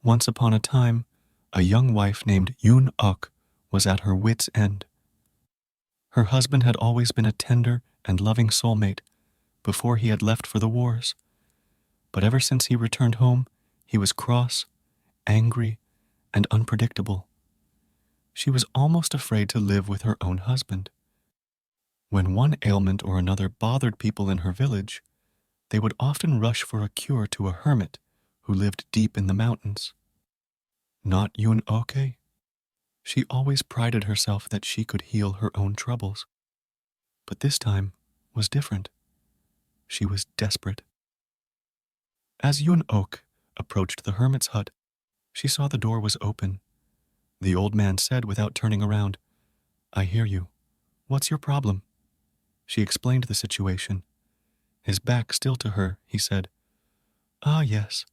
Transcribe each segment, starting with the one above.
Once upon a time, a young wife named Yun-ok was at her wit's end. Her husband had always been a tender and loving soulmate before he had left for the wars, but ever since he returned home, he was cross, angry, and unpredictable. She was almost afraid to live with her own husband. When one ailment or another bothered people in her village, they would often rush for a cure to a hermit who lived deep in the mountains. Not Yun-ok. She always prided herself that she could heal her own troubles. But this time was different. She was desperate. As Yun-ok approached the hermit's hut, she saw the door was open. The old man said without turning around, "I hear you. What's your problem?" She explained the situation. His back still to her, he said, "Ah, yes.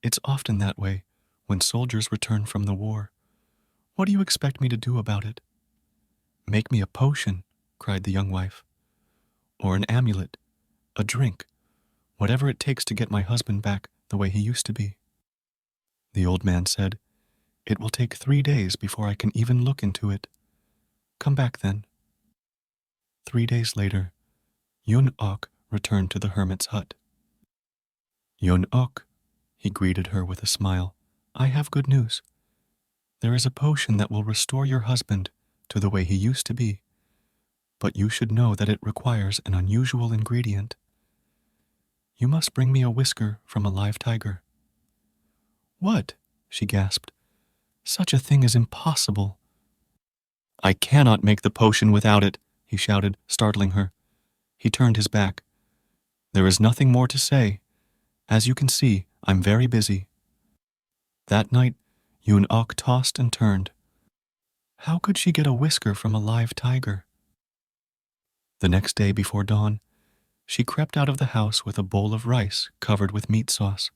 It's often that way when soldiers return from the war. What do you expect me to do about it?" "Make me a potion," cried the young wife. "Or an amulet, a drink, whatever it takes to get my husband back the way he used to be." The old man said, "It will take 3 days before I can even look into it. Come back then." 3 days later, Yun-ok returned to the hermit's hut. "Yun-ok," he greeted her with a smile, "I have good news. There is a potion that will restore your husband to the way he used to be, but you should know that it requires an unusual ingredient. You must bring me a whisker from a live tiger." "What?" she gasped. "Such a thing is impossible." "I cannot make the potion without it," he shouted, startling her. He turned his back. "There is nothing more to say. As you can see, I'm very busy." That night, Yun-ok tossed and turned. How could she get a whisker from a live tiger? The next day before dawn, she crept out of the house with a bowl of rice covered with meat sauce.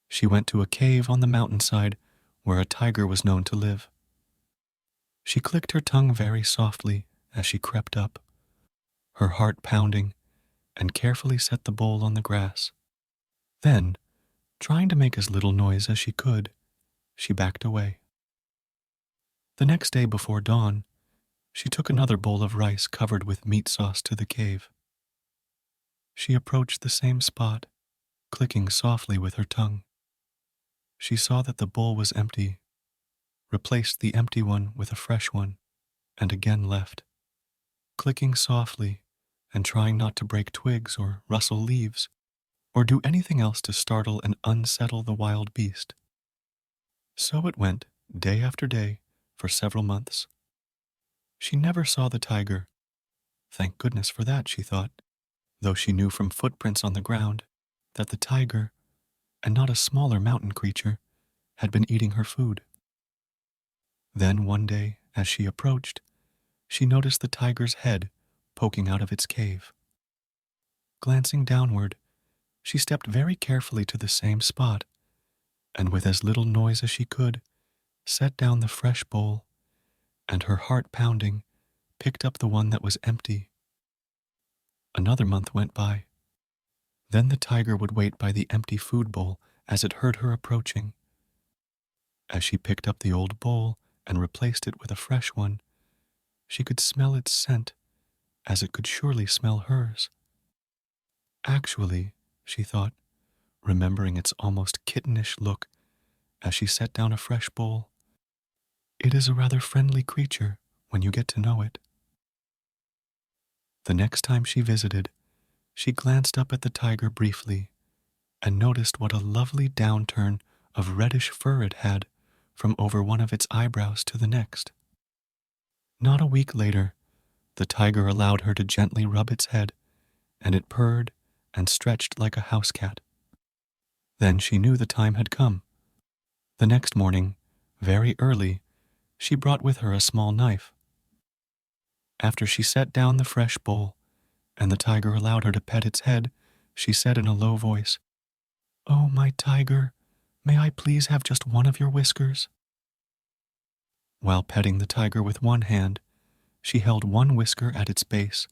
She went to a cave on the mountainside where a tiger was known to live. She clicked her tongue very softly as she crept up, her heart pounding, and carefully set the bowl on the grass. Then, trying to make as little noise as she could, she backed away. The next day before dawn, she took another bowl of rice covered with meat sauce to the cave. She approached the same spot, clicking softly with her tongue. She saw that the bowl was empty, replaced the empty one with a fresh one, and again left, clicking softly and trying not to break twigs or rustle leaves, or do anything else to startle and unsettle the wild beast. So it went, day after day, for several months. She never saw the tiger. Thank goodness for that, she thought, though she knew from footprints on the ground that the tiger, and not a smaller mountain creature, had been eating her food. Then one day, as she approached, she noticed the tiger's head poking out of its cave. Glancing downward, she stepped very carefully to the same spot, and with as little noise as she could, set down the fresh bowl, and her heart pounding, picked up the one that was empty. Another month went by. Then the tiger would wait by the empty food bowl as it heard her approaching. As she picked up the old bowl and replaced it with a fresh one, she could smell its scent, as it could surely smell hers. Actually, she thought, remembering its almost kittenish look as she set down a fresh bowl, it is a rather friendly creature when you get to know it. The next time she visited, she glanced up at the tiger briefly and noticed what a lovely downturn of reddish fur it had from over one of its eyebrows to the next. Not a week later, the tiger allowed her to gently rub its head, and it purred and stretched like a house cat. Then she knew the time had come. The next morning, very early, she brought with her a small knife. After she set down the fresh bowl, and the tiger allowed her to pet its head, she said in a low voice, "Oh, my tiger, may I please have just one of your whiskers?" While petting the tiger with one hand, she held one whisker at its base,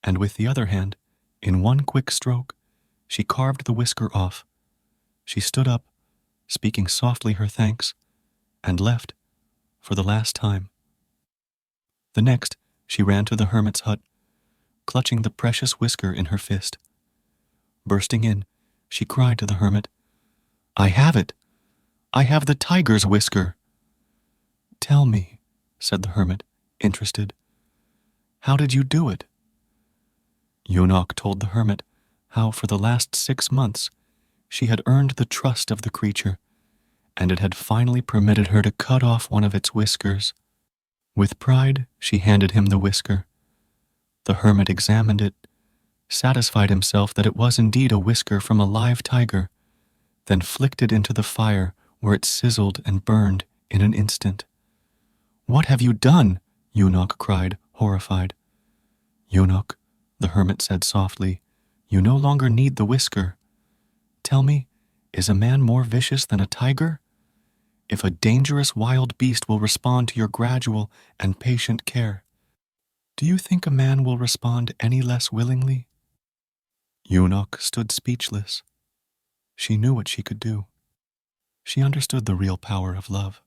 and with the other hand, in one quick stroke, she carved the whisker off. She stood up, speaking softly her thanks, and left for the last time. The next, she ran to the hermit's hut, clutching the precious whisker in her fist. Bursting in, she cried to the hermit, "I have it! I have the tiger's whisker!" "Tell me," said the hermit, interested, "how did you do it?" Eunuch told the hermit how for the last 6 months she had earned the trust of the creature, and it had finally permitted her to cut off one of its whiskers. With pride, she handed him the whisker. The hermit examined it, satisfied himself that it was indeed a whisker from a live tiger, then flicked it into the fire where it sizzled and burned in an instant. "What have you done?" Eunuch cried, horrified. "Eunuch," the hermit said softly, "you no longer need the whisker. Tell me, is a man more vicious than a tiger? If a dangerous wild beast will respond to your gradual and patient care, do you think a man will respond any less willingly?" Eunuch stood speechless. She knew what she could do. She understood the real power of love.